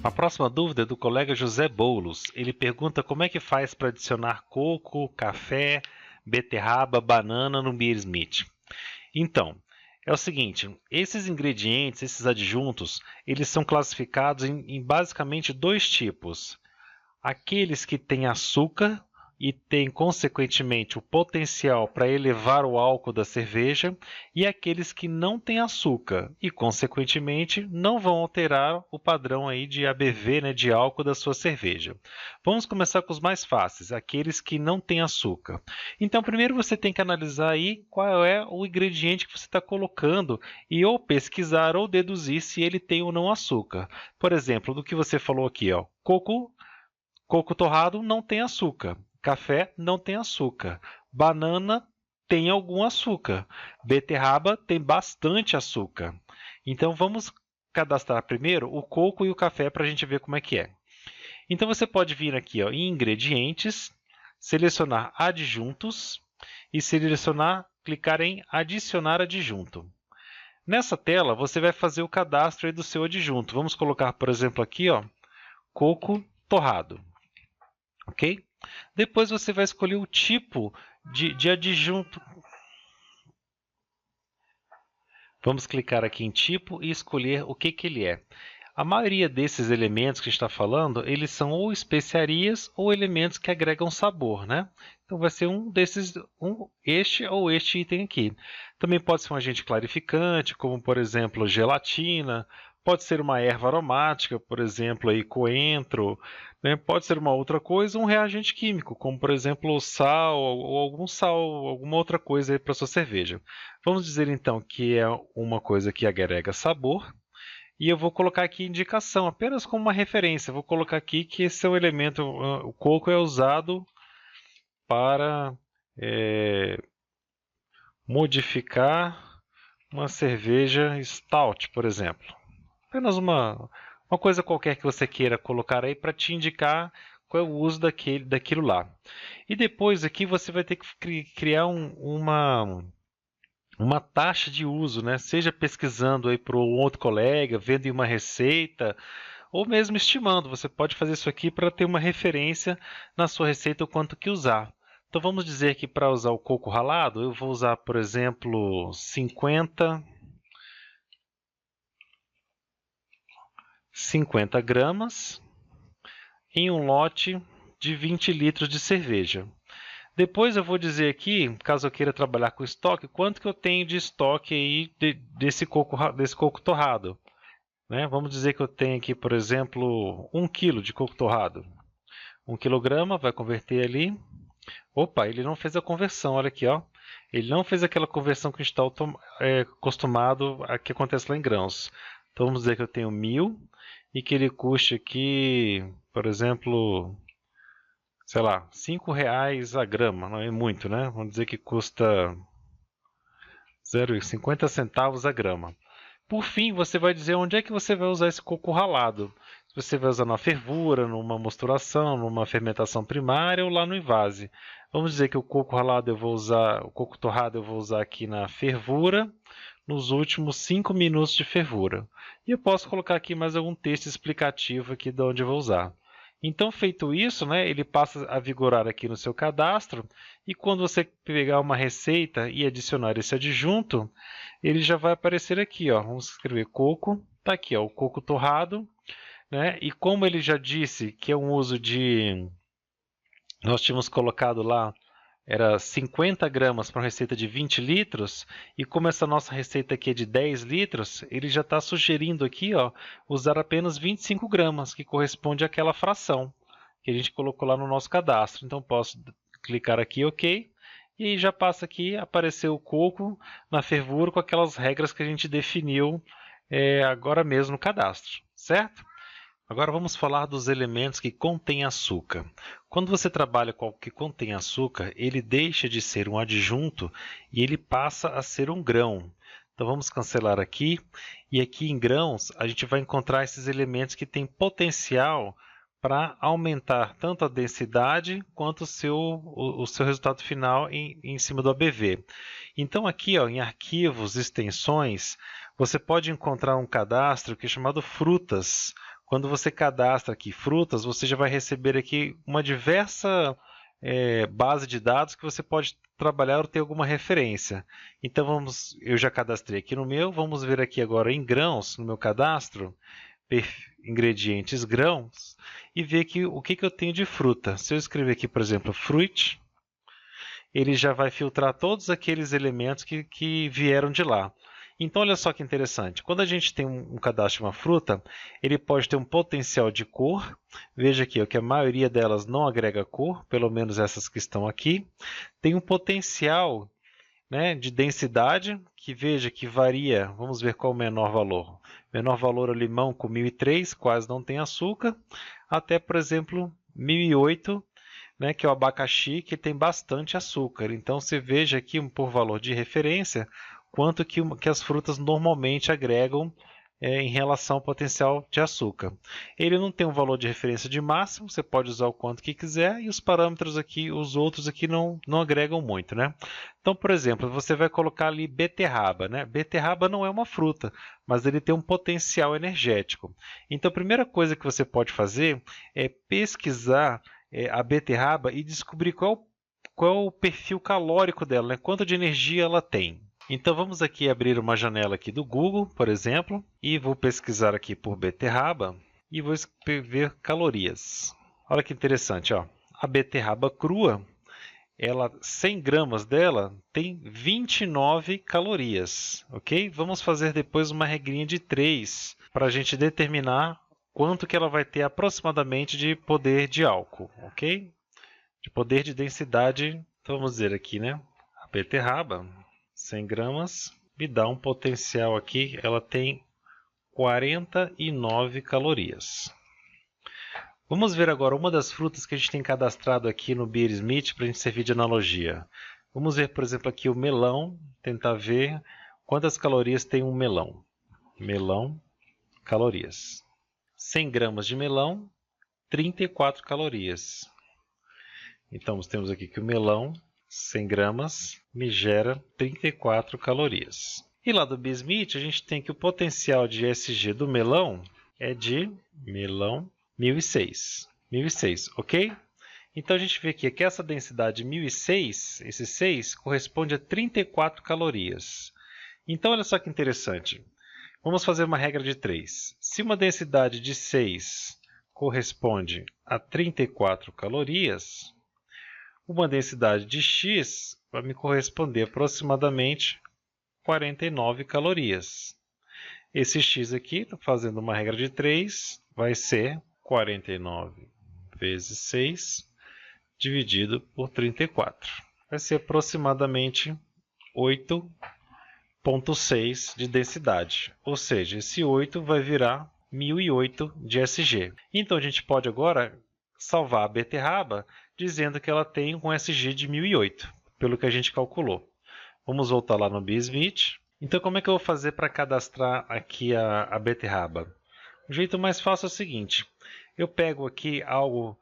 A próxima dúvida é do colega José Boulos. Ele pergunta como é que faz para adicionar coco, café, beterraba, banana no Beer Smith. Então, é o seguinte, esses ingredientes, esses adjuntos, eles são classificados em basicamente dois tipos. Aqueles que têm açúcar e têm, consequentemente, o potencial para elevar o álcool da cerveja, e aqueles que não têm açúcar e, consequentemente, não vão alterar o padrão aí de ABV, né, de álcool da sua cerveja. Vamos começar com os mais fáceis, aqueles que não têm açúcar. Então, primeiro você tem que analisar aí qual é o ingrediente que você está colocando e ou pesquisar ou deduzir se ele tem ou não açúcar. Por exemplo, do que você falou aqui, ó, coco torrado não tem açúcar. Café não tem açúcar. Banana tem algum açúcar. Beterraba tem bastante açúcar. Então vamos cadastrar primeiro o coco e o café para a gente ver como é que é. Então você pode vir aqui ó, em ingredientes, selecionar adjuntos e clicar em adicionar adjunto. Nessa tela você vai fazer o cadastro aí do seu adjunto. Vamos colocar, por exemplo, aqui ó, coco torrado. Ok? Depois você vai escolher o tipo de adjunto. Vamos clicar aqui em tipo e escolher o que ele é. A maioria desses elementos que está falando, eles são ou especiarias ou elementos que agregam sabor, né? Então vai ser um desses, este ou este item aqui. Também pode ser um agente clarificante, como por exemplo gelatina, pode ser uma erva aromática, por exemplo aí coentro, né? Pode ser uma outra coisa, um reagente químico, como por exemplo sal ou algum sal, alguma outra coisa para sua cerveja. Vamos dizer então que é uma coisa que agrega sabor. E eu vou colocar aqui indicação, apenas como uma referência. Vou colocar aqui que esse é um elemento, o coco é usado para modificar uma cerveja stout, por exemplo. Apenas uma coisa qualquer que você queira colocar aí para te indicar qual é o uso daquilo lá. E depois aqui você vai ter que criar uma taxa de uso, né? Seja pesquisando aí para um outro colega, vendo em uma receita, ou mesmo estimando. Você pode fazer isso aqui para ter uma referência na sua receita o quanto que usar. Então vamos dizer que para usar o coco ralado, eu vou usar, por exemplo, 50 gramas em um lote de 20 litros de cerveja. Depois eu vou dizer aqui, caso eu queira trabalhar com estoque, quanto que eu tenho de estoque aí desse coco torrado. Né? Vamos dizer que eu tenho aqui, por exemplo, 1 kg de coco torrado. 1 quilograma, vai converter ali. Opa, ele não fez a conversão, olha aqui, ó. Ele não fez aquela conversão que a gente está acostumado a que acontece lá em grãos. Então vamos dizer que eu tenho 1.000 e que ele custe aqui, por exemplo, sei lá, R$ 5 a grama, não é muito, né? Vamos dizer que custa 0,50 centavos a grama. Por fim, você vai dizer onde é que você vai usar esse coco ralado. Se você vai usar na fervura, numa mosturação, numa fermentação primária ou lá no invase. Vamos dizer que o coco ralado eu vou usar, o coco torrado eu vou usar aqui na fervura, nos últimos 5 minutos de fervura. E eu posso colocar aqui mais algum texto explicativo aqui de onde eu vou usar. Então, feito isso, né, ele passa a vigorar aqui no seu cadastro e quando você pegar uma receita e adicionar esse adjunto, ele já vai aparecer aqui, ó. Vamos escrever coco, está aqui, ó, o coco torrado, né? E como ele já disse que é um uso de, nós tínhamos colocado lá, era 50 gramas para uma receita de 20 litros, e como essa nossa receita aqui é de 10 litros, ele já está sugerindo aqui ó, usar apenas 25 gramas, que corresponde àquela fração que a gente colocou lá no nosso cadastro. Então posso clicar aqui OK, e aí já passa aqui, apareceu o coco na fervura com aquelas regras que a gente definiu agora mesmo no cadastro, certo? Agora vamos falar dos elementos que contêm açúcar. Quando você trabalha com algo que contém açúcar, ele deixa de ser um adjunto e ele passa a ser um grão. Então vamos cancelar aqui, e aqui em grãos a gente vai encontrar esses elementos que têm potencial para aumentar tanto a densidade quanto o seu resultado final em cima do ABV. Então aqui ó, em arquivos, extensões, você pode encontrar um cadastro que é chamado frutas, Quando você cadastra aqui frutas, você já vai receber aqui uma diversa base de dados que você pode trabalhar ou ter alguma referência. Então eu já cadastrei aqui no meu, vamos ver aqui agora em grãos, no meu cadastro, ingredientes grãos, e ver aqui o que eu tenho de fruta. Se eu escrever aqui, por exemplo, fruit, ele já vai filtrar todos aqueles elementos que vieram de lá. Então, olha só que interessante. Quando a gente tem um cadastro de uma fruta, ele pode ter um potencial de cor. Veja aqui ó, que a maioria delas não agrega cor, pelo menos essas que estão aqui. Tem um potencial, né, de densidade, que veja que varia. Vamos ver qual é o menor valor. Menor valor é o limão com 1003, quase não tem açúcar, até, por exemplo, 1008, né, que é o abacaxi, que tem bastante açúcar. Então, você veja aqui, por valor de referência, quanto que as frutas normalmente agregam em relação ao potencial de açúcar. Ele não tem um valor de referência de máximo, você pode usar o quanto que quiser, e os parâmetros aqui, os outros aqui não agregam muito, né? Então, por exemplo, você vai colocar ali beterraba, né? Beterraba não é uma fruta, mas ele tem um potencial energético. Então, a primeira coisa que você pode fazer é pesquisar a beterraba e descobrir qual é o perfil calórico dela, né? Quanto de energia ela tem. Então vamos aqui abrir uma janela aqui do Google, por exemplo, e vou pesquisar aqui por beterraba e vou escrever calorias. Olha que interessante, ó. A beterraba crua, 100 gramas dela tem 29 calorias, ok? Vamos fazer depois uma regrinha de 3 para a gente determinar quanto que ela vai ter aproximadamente de poder de álcool, ok? De poder de densidade, então vamos dizer aqui, né? A beterraba, 100 gramas, me dá um potencial aqui, ela tem 49 calorias. Vamos ver agora uma das frutas que a gente tem cadastrado aqui no Beersmith para a gente servir de analogia. Vamos ver, por exemplo, aqui o melão, tentar ver quantas calorias tem um melão. Melão, calorias. 100 gramas de melão, 34 calorias. Então, temos aqui que o melão, 100 gramas, me gera 34 calorias. E lá do Beersmith, a gente tem que o potencial de SG do melão é de melão 1006. 1006, ok? Então, a gente vê aqui que essa densidade 1006, esse 6, corresponde a 34 calorias. Então, olha só que interessante. Vamos fazer uma regra de 3. Se uma densidade de 6 corresponde a 34 calorias, uma densidade de X vai me corresponder aproximadamente 49 calorias. Esse X aqui, fazendo uma regra de 3, vai ser 49 vezes 6 dividido por 34. Vai ser aproximadamente 8,6 de densidade. Ou seja, esse 8 vai virar 1008 de SG. Então, a gente pode agora salvar a beterraba dizendo que ela tem um SG de 1008, pelo que a gente calculou. Vamos voltar lá no Beersmith. Então, como é que eu vou fazer para cadastrar aqui a beterraba? O jeito mais fácil é o seguinte. Eu pego aqui algo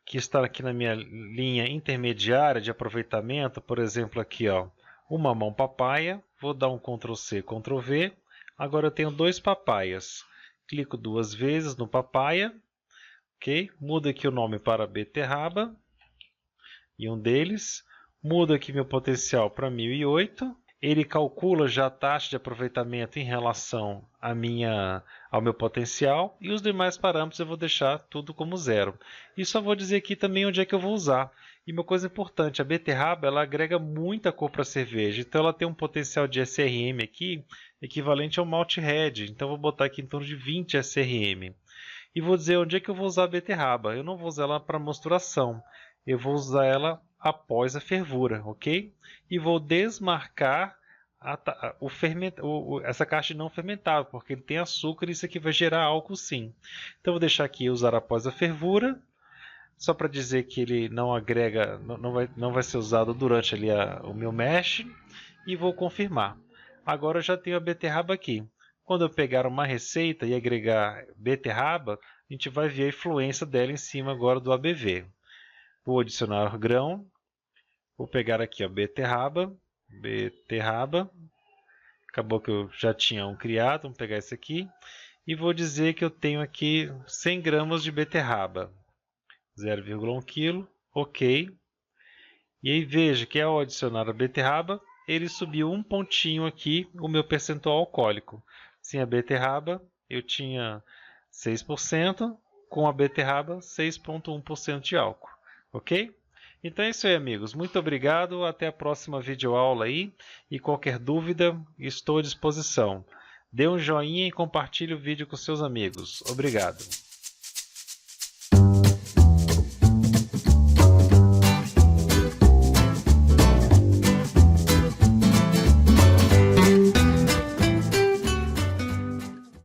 que está aqui na minha linha intermediária de aproveitamento, por exemplo, aqui, ó, o mamão papaya. Vou dar um Ctrl+C, Ctrl+V. Agora eu tenho 2 papaias. Clico 2 vezes no papaya. Ok? Mudo aqui o nome para beterraba. E um deles. Mudo aqui meu potencial para 1008. Ele calcula já a taxa de aproveitamento em relação ao meu potencial. E os demais parâmetros eu vou deixar tudo como 0. E só vou dizer aqui também onde é que eu vou usar. E uma coisa importante, a beterraba ela agrega muita cor para a cerveja. Então ela tem um potencial de SRM aqui equivalente ao Malt Red. Então eu vou botar aqui em torno de 20 SRM. E vou dizer onde é que eu vou usar a beterraba. Eu não vou usar ela para mosturação. Eu vou usar ela após a fervura, ok? E vou desmarcar essa caixa não fermentável, porque ele tem açúcar e isso aqui vai gerar álcool sim. Então vou deixar aqui usar após a fervura, só para dizer que ele não agrega, não vai ser usado durante ali o meu mash, e vou confirmar. Agora eu já tenho a beterraba aqui. Quando eu pegar uma receita e agregar beterraba, a gente vai ver a influência dela em cima agora do ABV. Vou adicionar grão. Vou pegar aqui a beterraba. Acabou que eu já tinha um criado. Vamos pegar esse aqui. e vou dizer que eu tenho aqui 100 gramas de beterraba. 0,1 kg, ok. E aí veja que ao adicionar a beterraba, ele subiu um pontinho aqui o meu percentual alcoólico. Sem a beterraba, eu tinha 6%, com a beterraba, 6,1% de álcool. Ok? Então é isso aí, amigos. Muito obrigado. Até a próxima videoaula aí. E qualquer dúvida, estou à disposição. Dê um joinha e compartilhe o vídeo com seus amigos. Obrigado.